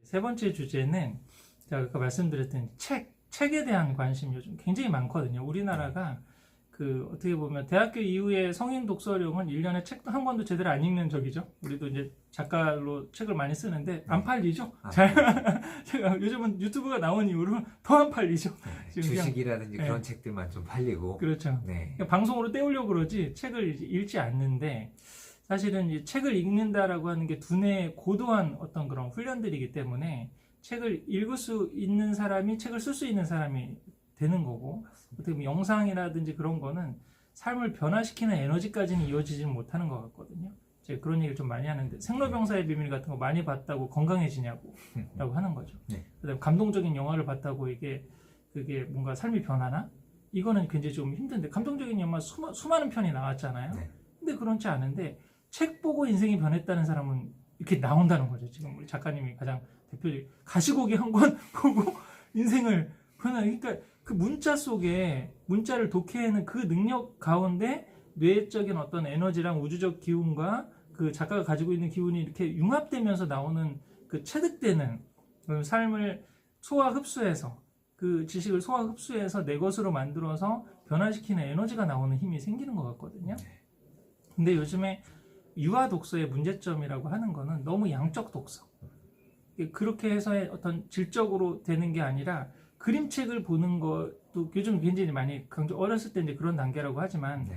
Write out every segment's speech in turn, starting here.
세 번째 주제는 제가 아까 말씀드렸던 책에 대한 관심이 요즘 굉장히 많거든요. 우리나라가 어떻게 보면 대학교 이후에 성인 독서량은 1년에 책도 한 권도 제대로 안 읽는 적이죠. 우리도 이제 작가로 책을 많이 쓰는데 안 팔리죠. 제가 요즘은 유튜브가 나온 이후로 더 안 팔리죠. 주식이라든지 그런 책들만 좀 팔리고. 그렇죠. 그러니까 방송으로 때우려고 그러지 책을 이제 읽지 않는데, 사실은 이 책을 읽는다라고 하는 게 두뇌의 고도한 어떤 그런 훈련들이기 때문에 책을 읽을 수 있는 사람이 책을 쓸 수 있는 사람이 되는 거고, 어떻게 보면 영상이라든지 그런 거는 삶을 변화시키는 에너지까지는 이어지지 못하는 것 같거든요. 제가 그런 얘기를 좀 많이 하는데, 생로병사의 비밀 같은 거 많이 봤다고 건강해지냐고 라고 하는 거죠. 그다음에 감동적인 영화를 봤다고 그게 뭔가 삶이 변하나? 이거는 굉장히 좀 힘든데, 감동적인 영화 수많은 편이 나왔잖아요. 근데 그렇지 않은데 책 보고 인생이 변했다는 사람은 이렇게 나온다는 거죠. 지금 우리 작가님이 가장 대표적인 가시고기 한 권 보고 인생을 그러니까 그 문자 속에 문자를 독해내는 그 능력 가운데 뇌적인 어떤 에너지랑 우주적 기운과 그 작가가 가지고 있는 기운이 이렇게 융합되면서 나오는 그 체득되는 삶을 소화 흡수해서, 그 지식을 소화 흡수해서 내 것으로 만들어서 변화시키는 에너지가 나오는 힘이 생기는 것 같거든요. 근데 요즘에 유아 독서의 문제점이라고 하는 거는 너무 양적 독서. 그렇게 해서의 어떤 질적으로 되는 게 아니라 그림책을 보는 것도 요즘 굉장히 많이 어렸을 때 이제 그런 단계라고 하지만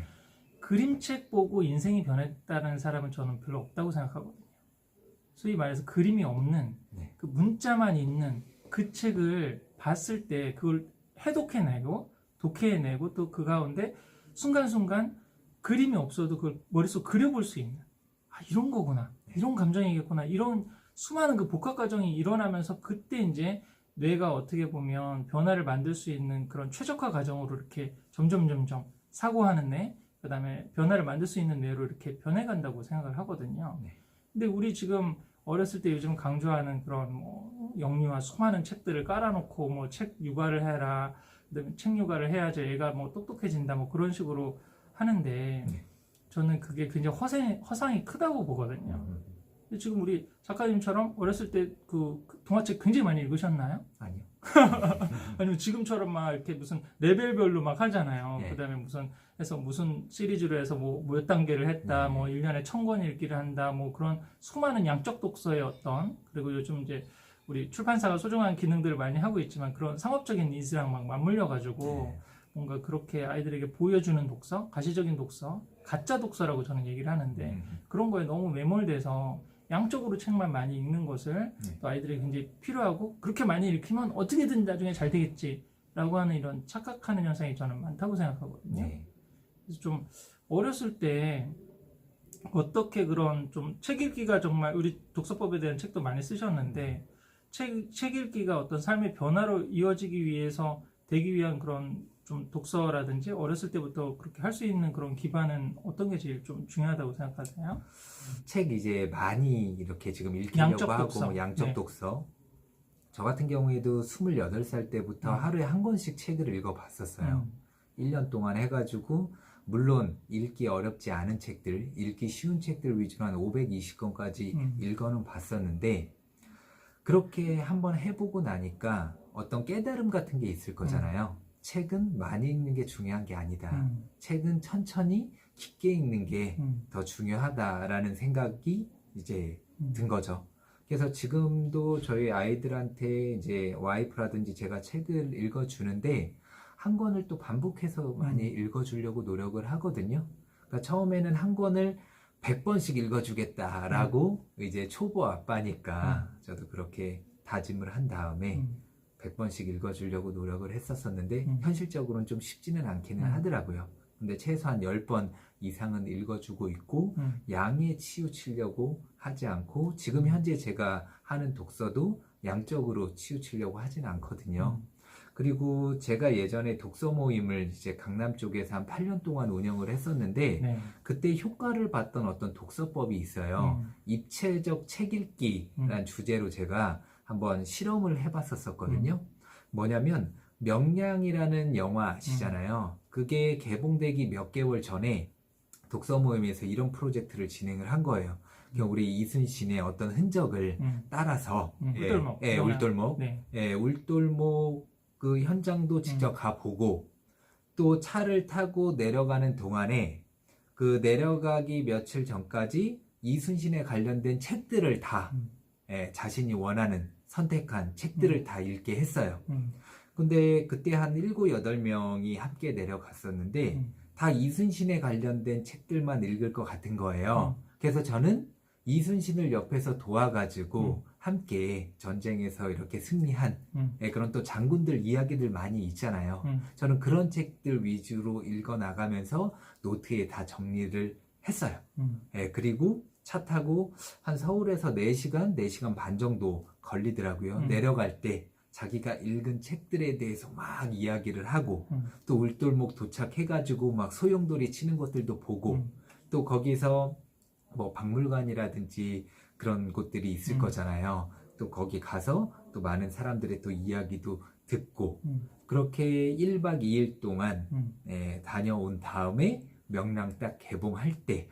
그림책 보고 인생이 변했다는 사람은 저는 별로 없다고 생각하거든요. 소위 말해서 그림이 없는 그 문자만 있는 그 책을 봤을 때 그걸 해독해내고 독해내고 또 그 가운데 순간순간 그림이 없어도 그걸 머릿속 그려볼 수 있는, 이런 거구나, 이런 감정이겠구나, 이런 수많은 그 복합 과정이 일어나면서 그때 이제 뇌가 어떻게 보면 변화를 만들 수 있는 그런 최적화 과정으로 이렇게 점점 사고하는 뇌, 그 다음에 변화를 만들 수 있는 뇌로 이렇게 변해간다고 생각을 하거든요. 근데 우리 지금 어렸을 때 요즘 강조하는 그런 영유아 수많은 책들을 깔아놓고 책 육아를 해라, 그다음에 책 육아를 해야지 애가 똑똑해진다, 그런 식으로 하는데 저는 그게 굉장히 허상이 크다고 보거든요. 지금 우리 작가님처럼 어렸을 때 그 동화책 굉장히 많이 읽으셨나요? 아니요. 아니면 지금처럼 막 이렇게 무슨 레벨별로 막 하잖아요. 그다음에 무슨 시리즈로 해서 몇 단계를 했다, 1년에 1000권 읽기를 한다, 그런 수많은 양적 독서의 그리고 요즘 이제 우리 출판사가 소중한 기능들을 많이 하고 있지만 그런 상업적인 니즈랑 막 맞물려가지고 뭔가 그렇게 아이들에게 보여주는 독서, 가시적인 독서, 가짜 독서라고 저는 얘기를 하는데 그런 거에 너무 매몰돼서 양적으로 책만 많이 읽는 것을 또 아이들에게 굉장히 필요하고, 그렇게 많이 읽히면 어떻게든 나중에 잘 되겠지라고 하는 이런 착각하는 현상이 저는 많다고 생각하거든요. 그래서 좀 어렸을 때 어떻게 그런 좀 책 읽기가, 정말 우리 독서법에 대한 책도 많이 쓰셨는데 책 읽기가 어떤 삶의 변화로 이어지기 위해서 되기 위한 그런 좀 독서라든지 어렸을 때부터 그렇게 할 수 있는 그런 기반은 어떤 게 제일 좀 중요하다고 생각하세요? 책 이제 많이 이렇게 지금 읽히려고 양적 하고 독서. 양적 독서. 저 같은 경우에도 28살 때부터 하루에 한 권씩 책을 읽어봤었어요. 1년 동안 해가지고 물론 읽기 어렵지 않은 책들, 읽기 쉬운 책들 위주로 한 520권까지 읽어는 봤었는데, 그렇게 한번 해보고 나니까 어떤 깨달음 같은 게 있을 거잖아요. 책은 많이 읽는 게 중요한 게 아니다. 책은 천천히 깊게 읽는 게 더 중요하다라는 생각이 이제 든 거죠. 그래서 지금도 저희 아이들한테 이제 와이프라든지 제가 책을 읽어주는데 한 권을 또 반복해서 많이 읽어주려고 노력을 하거든요. 그러니까 처음에는 한 권을 100번씩 읽어주겠다라고 이제 초보 아빠니까 저도 그렇게 다짐을 한 다음에 100번씩 읽어주려고 노력을 했었었는데 현실적으로는 좀 쉽지는 않기는 하더라고요. 근데 최소한 10번 이상은 읽어주고 있고 양에 치우치려고 하지 않고, 지금 현재 제가 하는 독서도 양적으로 치우치려고 하진 않거든요. 그리고 제가 예전에 독서 모임을 이제 강남 쪽에서 한 8년 동안 운영을 했었는데 그때 효과를 봤던 어떤 독서법이 있어요. 입체적 책 읽기라는 주제로 제가 한번 실험을 해봤었거든요. 뭐냐면 명량이라는 영화 아시잖아요. 그게 개봉되기 몇 개월 전에 독서 모임에서 이런 프로젝트를 진행을 한 거예요. 그러니까 우리 이순신의 어떤 흔적을 따라서 울돌목. 울돌목, 네. 울돌목 그 현장도 직접 가보고 또 차를 타고 내려가는 동안에 그 내려가기 며칠 전까지 이순신에 관련된 책들을 다 자신이 원하는 선택한 책들을 다 읽게 했어요. 근데 그때 한 7, 8명이 함께 내려갔었는데 다 이순신에 관련된 책들만 읽을 것 같은 거예요. 그래서 저는 이순신을 옆에서 도와가지고 함께 전쟁에서 이렇게 승리한 그런 또 장군들 이야기들 많이 있잖아요. 저는 그런 책들 위주로 읽어 나가면서 노트에 다 정리를 했어요. 그리고 차 타고 한 서울에서 4시간, 4시간 반 정도 걸리더라고요. 내려갈 때 자기가 읽은 책들에 대해서 막 이야기를 하고 또 울돌목 도착해가지고 막 소용돌이 치는 것들도 보고 또 거기서 뭐 박물관이라든지 그런 곳들이 있을 거잖아요. 또 거기 가서 또 많은 사람들의 또 이야기도 듣고 그렇게 1박 2일 동안 다녀온 다음에 명랑 딱 개봉할 때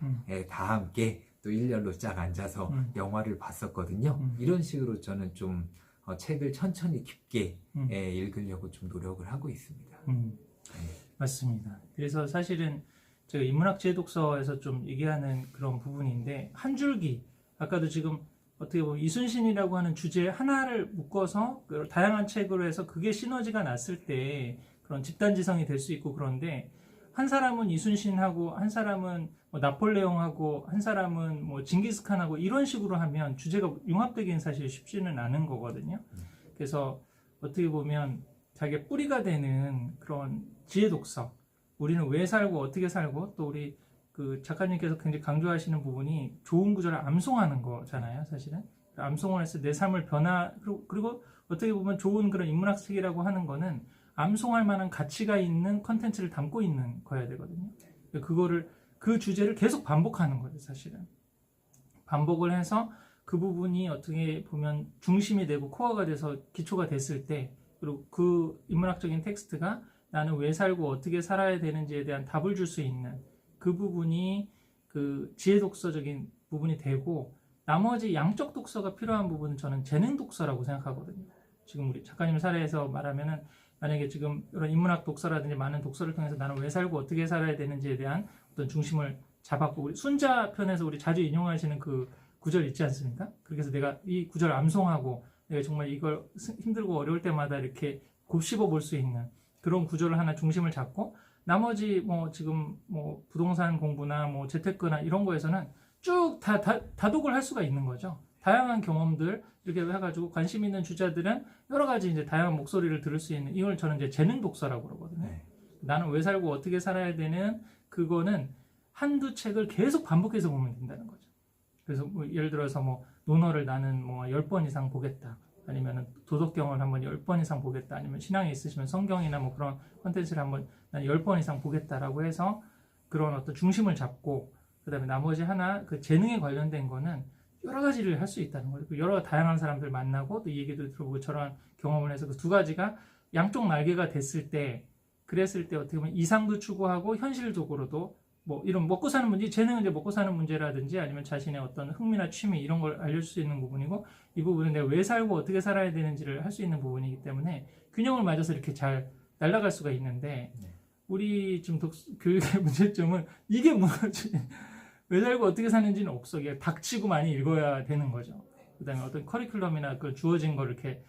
다 함께 또 일렬로 쫙 앉아서 영화를 봤었거든요. 이런 식으로 저는 좀 책을 천천히 깊게 읽으려고 좀 노력을 하고 있습니다. 맞습니다. 그래서 사실은 제가 인문학 지혜독서에서 좀 얘기하는 그런 부분인데 한 줄기 아까도 지금 어떻게 보면 이순신이라고 하는 주제 하나를 묶어서 다양한 책으로 해서 그게 시너지가 났을 때 그런 집단지성이 될 수 있고 그런데 한 사람은 이순신하고 한 사람은 뭐 나폴레옹하고 한 사람은 뭐 징기스칸하고 이런 식으로 하면 주제가 융합되기는 사실 쉽지는 않은 거거든요. 그래서 어떻게 보면 자기의 뿌리가 되는 그런 지혜독서 우리는 왜 살고 어떻게 살고 또 우리 그 작가님께서 굉장히 강조하시는 부분이 좋은 구절을 암송하는 거잖아요, 사실은. 암송을 해서 내 삶을 그리고 어떻게 보면 좋은 그런 인문학 책이라고 하는 거는 암송할 만한 가치가 있는 컨텐츠를 담고 있는 거여야 되거든요. 그거를 그 주제를 계속 반복하는 거죠, 사실은. 반복을 해서 그 부분이 어떻게 보면 중심이 되고 코어가 돼서 기초가 됐을 때 그리고 그 인문학적인 텍스트가 나는 왜 살고 어떻게 살아야 되는지에 대한 답을 줄 수 있는 그 부분이 그 지혜 독서적인 부분이 되고 나머지 양적 독서가 필요한 부분은 저는 재능 독서라고 생각하거든요. 지금 우리 작가님 사례에서 말하면은 만약에 지금 이런 인문학 독서라든지 많은 독서를 통해서 나는 왜 살고 어떻게 살아야 되는지에 대한 어떤 중심을 잡았고 우리 순자 편에서 우리 자주 인용하시는 그 구절 있지 않습니까? 그래서 내가 이 구절 암송하고 내가 정말 이걸 힘들고 어려울 때마다 이렇게 곱씹어 볼 수 있는 그런 구조를 하나 중심을 잡고 나머지 뭐 지금 뭐 부동산 공부나 뭐 재테크나 이런 거에서는 쭉 다독을 할 수가 있는 거죠. 다양한 경험들 이렇게 해가지고 관심 있는 주자들은 여러 가지 이제 다양한 목소리를 들을 수 있는 이걸 저는 이제 재능 독서라고 그러거든요. 나는 왜 살고 어떻게 살아야 되는 그거는 한두 책을 계속 반복해서 보면 된다는 거죠. 그래서 뭐 예를 들어서 뭐 논어를 나는 뭐 10번 이상 보겠다. 아니면 도덕경을 한번 10번 이상 보겠다. 아니면 신앙에 있으시면 성경이나 뭐 그런 콘텐츠를 한번 난 10번 이상 보겠다라고 해서 그런 어떤 중심을 잡고 그다음에 나머지 하나 그 재능에 관련된 거는 여러 가지를 할 수 있다는 거죠. 여러 다양한 사람들 만나고 또 이 얘기도 들어보고 저런 경험을 해서 그 두 가지가 양쪽 날개가 됐을 때 그랬을 때 어떻게 보면 이상도 추구하고 현실적으로도 뭐 이런 먹고 사는 문제, 재능은 이제 먹고 사는 문제라든지 아니면 자신의 어떤 흥미나 취미 이런 걸 알려줄 수 있는 부분이고 이 부분은 내가 왜 살고 어떻게 살아야 되는지를 할 수 있는 부분이기 때문에 균형을 맞아서 이렇게 잘 날아갈 수가 있는데 우리 지금 교육의 문제점은 이게 뭐지? 왜 살고 어떻게 사는지는 없어. 그냥 닥치고 많이 읽어야 되는 거죠. 그 다음에 어떤 커리큘럼이나 그 주어진 걸 이렇게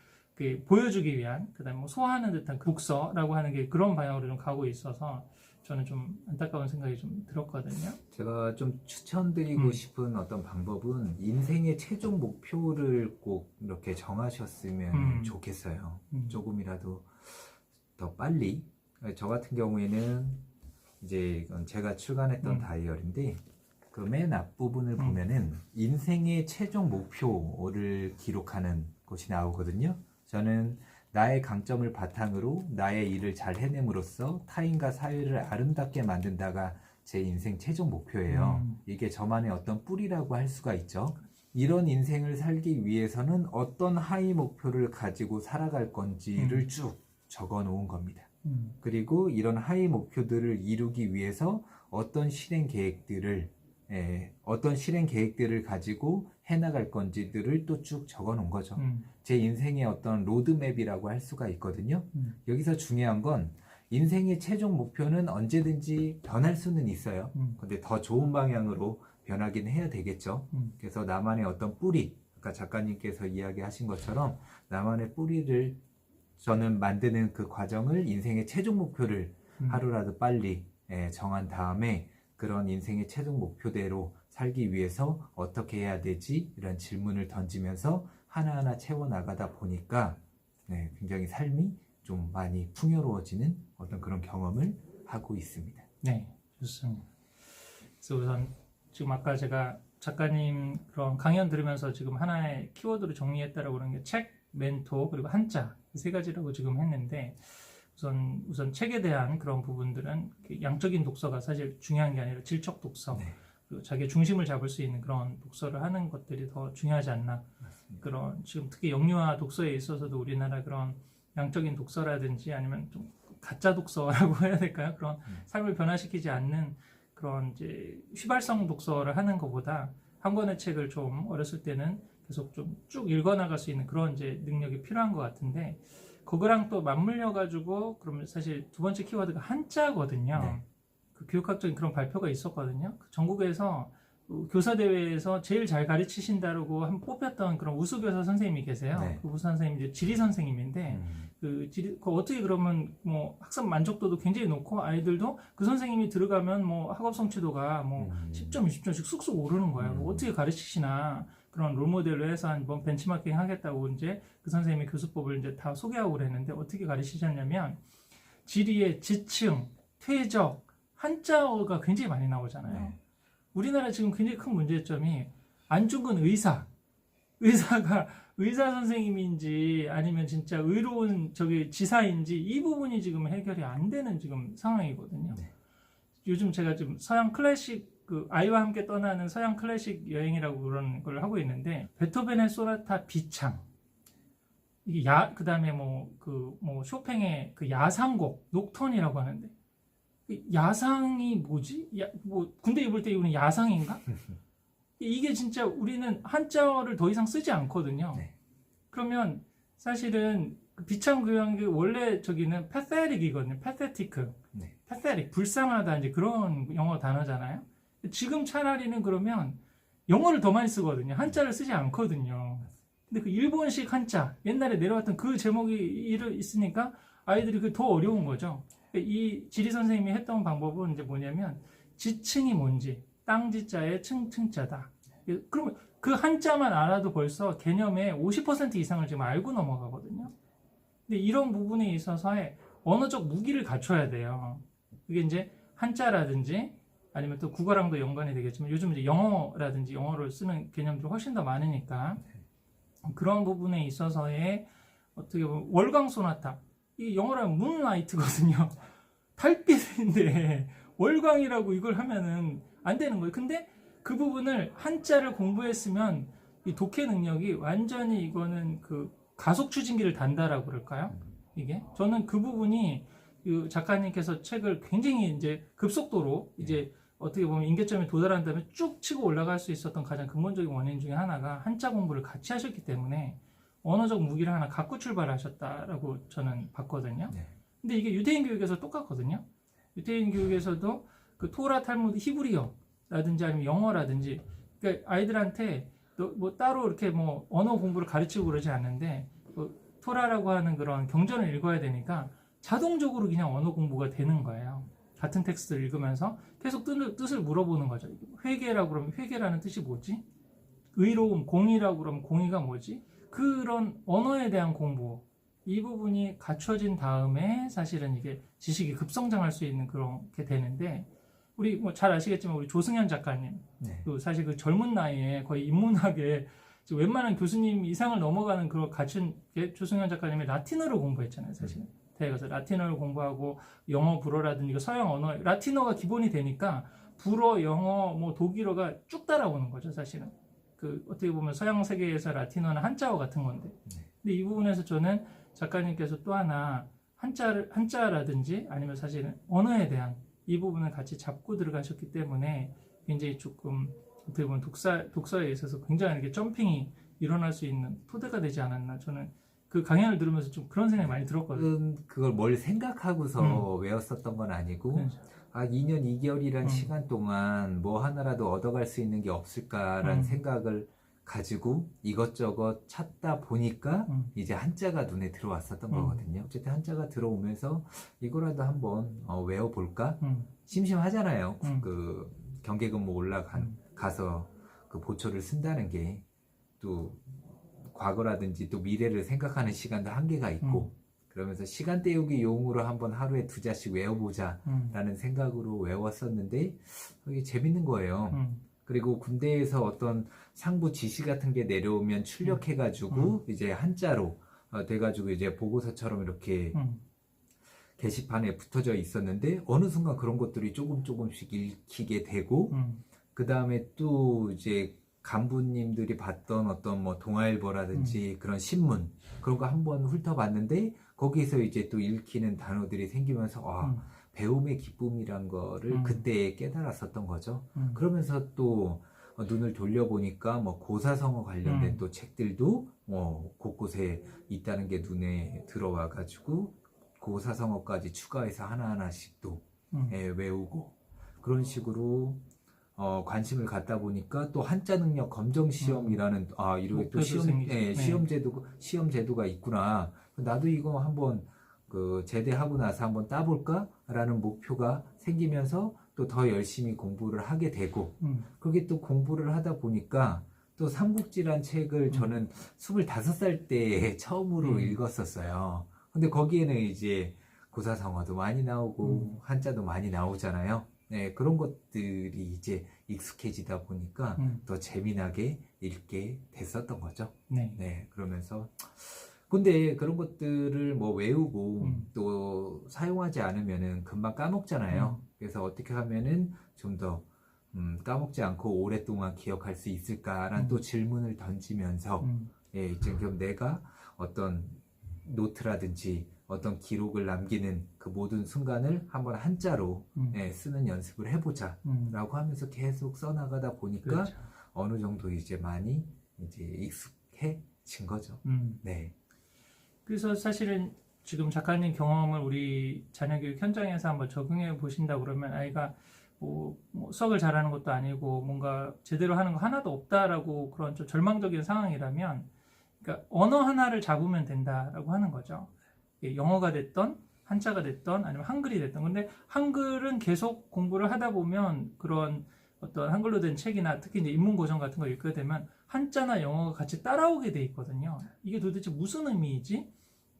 보여주기 위한, 그 다음에 뭐 소화하는 듯한 독서라고 하는 게 그런 방향으로 좀 가고 있어서 저는 좀 안타까운 생각이 좀 들었거든요. 제가 좀 추천드리고 싶은 어떤 방법은 인생의 최종 목표를 꼭 이렇게 정하셨으면 좋겠어요. 조금이라도 더 빨리. 저 같은 경우에는 이제 이건 제가 출간했던 다이어리인데 그 맨 앞부분을 보면은 인생의 최종 목표를 기록하는 곳이 나오거든요. 저는 나의 강점을 바탕으로 나의 일을 잘 해냄으로써 타인과 사회를 아름답게 만든다가 제 인생 최종 목표예요. 이게 저만의 어떤 뿌리라고 할 수가 있죠. 이런 인생을 살기 위해서는 어떤 하위 목표를 가지고 살아갈 건지를 쭉 적어 놓은 겁니다. 그리고 이런 하위 목표들을 이루기 위해서 어떤 실행 계획들을 가지고 해나갈 건지들을 또 쭉 적어 놓은 거죠. 제 인생의 어떤 로드맵이라고 할 수가 있거든요. 여기서 중요한 건 인생의 최종 목표는 언제든지 변할 수는 있어요. 근데 더 좋은 방향으로 변하긴 해야 되겠죠. 그래서 나만의 어떤 뿌리, 아까 작가님께서 이야기하신 것처럼 나만의 뿌리를 저는 만드는 그 과정을 인생의 최종 목표를 하루라도 빨리 정한 다음에 그런 인생의 최종 목표대로 살기 위해서 어떻게 해야 되지? 이런 질문을 던지면서 하나하나 채워나가다 보니까 굉장히 삶이 좀 많이 풍요로워지는 어떤 그런 경험을 하고 있습니다. 네, 좋습니다. 그래서 우선 지금 아까 제가 작가님 그런 강연 들으면서 지금 하나의 키워드로 정리했다라고 그러는 게 책, 멘토, 그리고 한자 세 가지라고 지금 했는데 우선 책에 대한 그런 부분들은 양적인 독서가 사실 중요한 게 아니라 질적 독서, 그리고 자기의 중심을 잡을 수 있는 그런 독서를 하는 것들이 더 중요하지 않나. 맞습니다. 그런 지금 특히 영유아 독서에 있어서도 우리나라 그런 양적인 독서라든지 아니면 좀 가짜 독서라고 해야 될까요? 그런 삶을 변화시키지 않는 그런 이제 휘발성 독서를 하는 것보다 한 권의 책을 좀 어렸을 때는 계속 좀 쭉 읽어나갈 수 있는 그런 이제 능력이 필요한 것 같은데 그거랑 또 맞물려 가지고 그러면 사실 두 번째 키워드가 한자거든요. 그 교육학적인 그런 발표가 있었거든요. 전국에서 교사 대회에서 제일 잘 가르치신다고 한 뽑혔던 그런 우수 교사 선생님이 계세요. 그 우수 선생님이 이제 지리 선생님인데 그 어떻게 그러면 뭐 학습 만족도도 굉장히 높고 아이들도 그 선생님이 들어가면 뭐 학업 성취도가 뭐 10점, 20점씩 쑥쑥 오르는 거예요. 어떻게 가르치시나 그런 롤모델로 해서 한번 벤치마킹 하겠다고 이제 그 선생님이 교수법을 이제 다 소개하고 그랬는데 어떻게 가르치셨냐면 지리의 지층, 퇴적, 한자어가 굉장히 많이 나오잖아요. 우리나라 지금 굉장히 큰 문제점이 안 죽은 의사가 의사 선생님인지 아니면 진짜 의로운 저기 지사인지 이 부분이 지금 해결이 안 되는 지금 상황이거든요. 요즘 제가 지금 서양 클래식 아이와 함께 떠나는 서양 클래식 여행이라고 그런 걸 하고 있는데 베토벤의 소나타 B창 이게 그다음에 뭐 쇼팽의 그 야상곡 녹턴이라고 하는데 야상이 뭐지? 뭐 군대 입을 때 입는 야상인가? 이게 진짜 우리는 한자어를 더 이상 쓰지 않거든요. 그러면 사실은 비참교양이 원래 저기는 pathetic이거든요. pathetic, 불쌍하다 이제 그런 영어 단어잖아요. 지금 차라리는 그러면 영어를 더 많이 쓰거든요. 한자를 쓰지 않거든요. 근데 그 일본식 한자 옛날에 내려왔던 그 제목이 있으니까 아이들이 그 더 어려운 거죠. 이 지리 선생님이 했던 방법은 이제 뭐냐면 지층이 뭔지 땅지자의 층층자다. 그러면 그 한자만 알아도 벌써 개념의 50% 이상을 지금 알고 넘어가거든요. 근데 이런 부분에 있어서의 언어적 무기를 갖춰야 돼요. 그게 이제 한자라든지 아니면 또 국어랑도 연관이 되겠지만 요즘 이제 영어라든지 영어를 쓰는 개념들이 훨씬 더 많으니까 그런 부분에 있어서의 어떻게 보면 월광 소나타 이 영어로 하면 문라이트거든요. 달빛인데 월광이라고 이걸 하면은 안 되는 거예요. 근데 그 부분을 한자를 공부했으면 이 독해 능력이 완전히 이거는 그 가속 추진기를 단다라고 그럴까요? 이게 저는 그 부분이 그 작가님께서 책을 굉장히 이제 급속도로 이제 어떻게 보면 임계점에 도달한 다음에 쭉 치고 올라갈 수 있었던 가장 근본적인 원인 중에 하나가 한자 공부를 같이 하셨기 때문에 언어적 무기를 하나 갖고 출발하셨다라고 저는 봤거든요. 근데 이게 유대인 교육에서 똑같거든요. 유대인 교육에서도 그 토라, 탈무드, 히브리어라든지 아니면 영어라든지 그러니까 아이들한테 뭐 따로 이렇게 뭐 언어 공부를 가르치고 그러지 않는데 토라라고 하는 그런 경전을 읽어야 되니까 자동적으로 그냥 언어 공부가 되는 거예요. 같은 텍스트를 읽으면서 계속 뜻을 물어보는 거죠. 회개라고 그러면 회개라는 뜻이 뭐지? 의로움, 공의라고 그러면 공의가 뭐지? 그런 언어에 대한 공부 이 부분이 갖춰진 다음에 사실은 이게 지식이 급성장할 수 있는 그렇게 되는데 우리 뭐 잘 아시겠지만 우리 조승현 작가님 또 사실 그 젊은 나이에 거의 인문학에 웬만한 교수님 이상을 넘어가는 그걸 갖춘 게 조승현 작가님이 라틴어를 공부했잖아요. 사실 대회 가서 라틴어를 공부하고 영어, 불어라든지 서양 언어 라틴어가 기본이 되니까 불어, 영어, 뭐 독일어가 쭉 따라오는 거죠. 사실은 그 어떻게 보면 서양 세계에서 라틴어는 한자어 같은 건데 근데 이 부분에서 저는 작가님께서 또 하나 한자라든지 아니면 사실은 언어에 대한 이 부분을 같이 잡고 들어가셨기 때문에 굉장히 조금 어떻게 보면 독서에 있어서 굉장히 이렇게 점핑이 일어날 수 있는 토대가 되지 않았나. 저는 그 강연을 들으면서 좀 그런 생각이 많이 들었거든요. 그걸 뭘 생각하고서 외웠었던 건 아니고 그렇죠. 2년 2개월이란 음. 시간 동안 뭐 하나라도 얻어갈 수 있는 게 없을까라는 생각을 가지고 이것저것 찾다 보니까 이제 한자가 눈에 들어왔었던 거거든요. 어쨌든 한자가 들어오면서 이거라도 한번 외워볼까? 심심하잖아요. 그 경계근무 가서 그 보초를 쓴다는 게 또 과거라든지 또 미래를 생각하는 시간도 한계가 있고 그러면서 시간 때우기 용으로 한번 하루에 2자씩 외워보자 라는 생각으로 외웠었는데 이게 재밌는 거예요. 그리고 군대에서 어떤 상부 지시 같은 게 내려오면 출력해가지고 이제 한자로 돼가지고 이제 보고서처럼 이렇게 게시판에 붙어져 있었는데 어느 순간 그런 것들이 조금씩 읽히게 되고 그 다음에 또 이제 간부님들이 봤던 어떤 뭐 동아일보라든지 그런 신문 그런 거 한번 훑어봤는데 거기서 이제 또 읽히는 단어들이 생기면서 배움의 기쁨이란 거를 그때 깨달았었던 거죠. 그러면서 또 눈을 돌려보니까 뭐 고사성어 관련된 또 책들도 곳곳에 있다는 게 눈에 들어와 가지고 고사성어까지 추가해서 하나하나씩 또 외우고 그런 식으로 관심을 갖다 보니까 또 한자 능력 검정 시험이라는 이렇게 또 시험 제도가 있구나. 나도 이거 한번 그 제대하고 나서 한번 따볼까라는 목표가 생기면서 또 더 열심히 공부를 하게 되고 그게 또 공부를 하다 보니까 또 삼국지란 책을 저는 25살 때 처음으로 읽었었어요. 근데 거기에는 이제 고사성어도 많이 나오고 한자도 많이 나오잖아요. 네, 그런 것들이 이제 익숙해지다 보니까 더 재미나게 읽게 됐었던 거죠. 네, 그러면서 근데 그런 것들을 뭐 외우고 또 사용하지 않으면은 금방 까먹잖아요. 그래서 어떻게 하면은 좀 더 까먹지 않고 오랫동안 기억할 수 있을까라는 또 질문을 던지면서 이제 그럼 내가 어떤 노트라든지 어떤 기록을 남기는 그 모든 순간을 한번 한자로 쓰는 연습을 해보자 라고 하면서 계속 써나가다 보니까 그렇죠. 어느 정도 이제 많이 이제 익숙해진 거죠. 네. 그래서 사실은 지금 작가님 경험을 우리 자녀교육 현장에서 한번 적용해 보신다 그러면 아이가 뭐 수학을 잘하는 것도 아니고 뭔가 제대로 하는 거 하나도 없다라고 그런 좀 절망적인 상황이라면 그러니까 언어 하나를 잡으면 된다라고 하는 거죠. 영어가 됐던 한자가 됐던 아니면 한글이 됐던 근데 한글은 계속 공부를 하다 보면 그런 어떤 한글로 된 책이나 특히 이제 인문고전 같은 걸 읽게 되면 한자나 영어가 같이 따라오게 돼 있거든요. 이게 도대체 무슨 의미이지?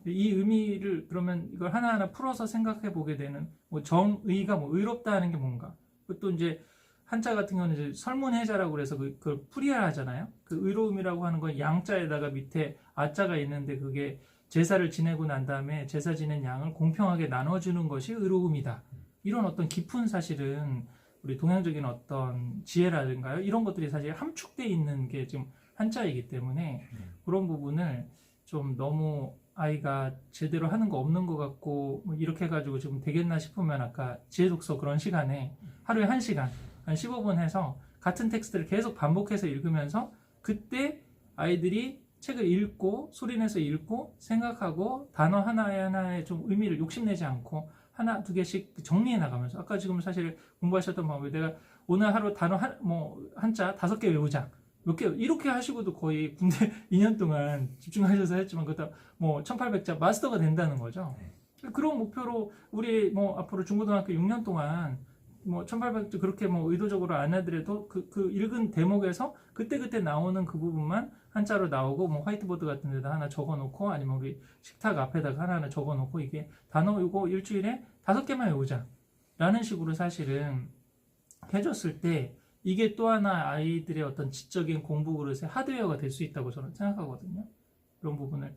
이 의미를 그러면 이걸 하나하나 풀어서 생각해 보게 되는 뭐 정의가 뭐 의롭다는 게 뭔가 또 이제 한자 같은 경우는 이제 설문해자라고 그래서 그걸 풀이해야 하잖아요. 그 의로움이라고 하는 건 양자에다가 밑에 아자가 있는데 그게 제사를 지내고 난 다음에 제사 지낸 양을 공평하게 나눠주는 것이 의로움이다. 이런 어떤 깊은 사실은 우리 동양적인 어떤 지혜라든가요. 이런 것들이 사실 함축되어 있는 게 지금 한자이기 때문에 그런 부분을 좀 너무 아이가 제대로 하는 거 없는 것 같고 뭐 이렇게 해가지고 지금 되겠나 싶으면 아까 지혜독서 그런 시간에 하루에 1시간, 한 15분 해서 같은 텍스트를 계속 반복해서 읽으면서 그때 아이들이 책을 읽고 소리내서 읽고 생각하고 단어 하나에 좀 의미를 욕심내지 않고 하나 두 개씩 정리해 나가면서 아까 지금 사실 공부하셨던 방법이 내가 오늘 하루 단어 한자 5개 외우자 몇 개 이렇게 하시고도 거의 군대 2년 동안 집중하셔서 했지만 그것도 뭐 1800자 마스터가 된다는 거죠. 그런 목표로 우리 뭐 앞으로 중고등학교 6년 동안 뭐 1800자 그렇게 뭐 의도적으로 안 하더라도 그 읽은 대목에서 그때 나오는 그 부분만 한자로 나오고 뭐 화이트보드 같은 데다 하나 적어놓고 아니면 우리 식탁 앞에다가 하나 적어놓고 이게 단어 이거 일주일에 5개만 외우자 라는 식으로 사실은 해줬을 때 이게 또 하나 아이들의 어떤 지적인 공부 그릇의 하드웨어가 될 수 있다고 저는 생각하거든요. 그런 부분을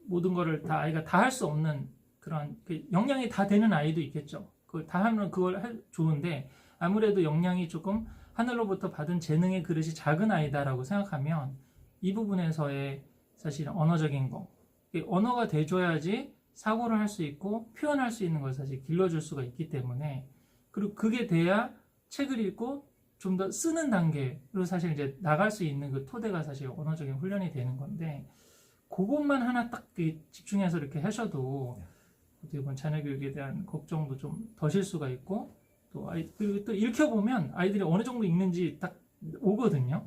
모든 거를 다 아이가 다 할 수 없는 그런 역량이 다 되는 아이도 있겠죠. 그걸 다 하면 그걸 좋은데 아무래도 역량이 조금 하늘로부터 받은 재능의 그릇이 작은 아이다라고 생각하면 이 부분에서의 사실 언어적인 거 언어가 돼줘야지 사고를 할 수 있고 표현할 수 있는 걸 사실 길러줄 수가 있기 때문에 그리고 그게 돼야 책을 읽고 좀 더 쓰는 단계로 사실 이제 나갈 수 있는 그 토대가 사실 언어적인 훈련이 되는 건데, 그것만 하나 딱 집중해서 이렇게 하셔도 어떻게 보면 자녀 교육에 대한 걱정도 좀 더실 수가 있고, 그리고 또 읽혀보면 아이들이 어느 정도 읽는지 딱 오거든요.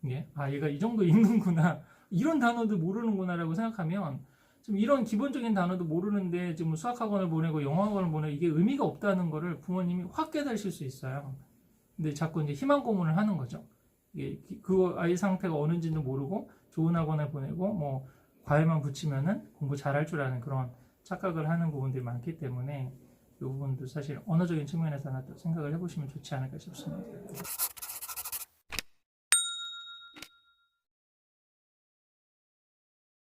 이게 얘가 이 정도 읽는구나, 이런 단어도 모르는구나라고 생각하면, 좀 이런 기본적인 단어도 모르는데 지금 수학학원을 보내고 영어학원을 보내고 이게 의미가 없다는 거를 부모님이 확 깨달으실 수 있어요. 근데 자꾸 이제 희망 고문을 하는 거죠. 이게 그 아이 상태가 어는지도 모르고 좋은 학원에 보내고 뭐 과외만 붙이면은 공부 잘할 줄 아는 그런 착각을 하는 부분들이 많기 때문에 이 부분도 사실 언어적인 측면에서 하나 또 생각을 해보시면 좋지 않을까 싶습니다.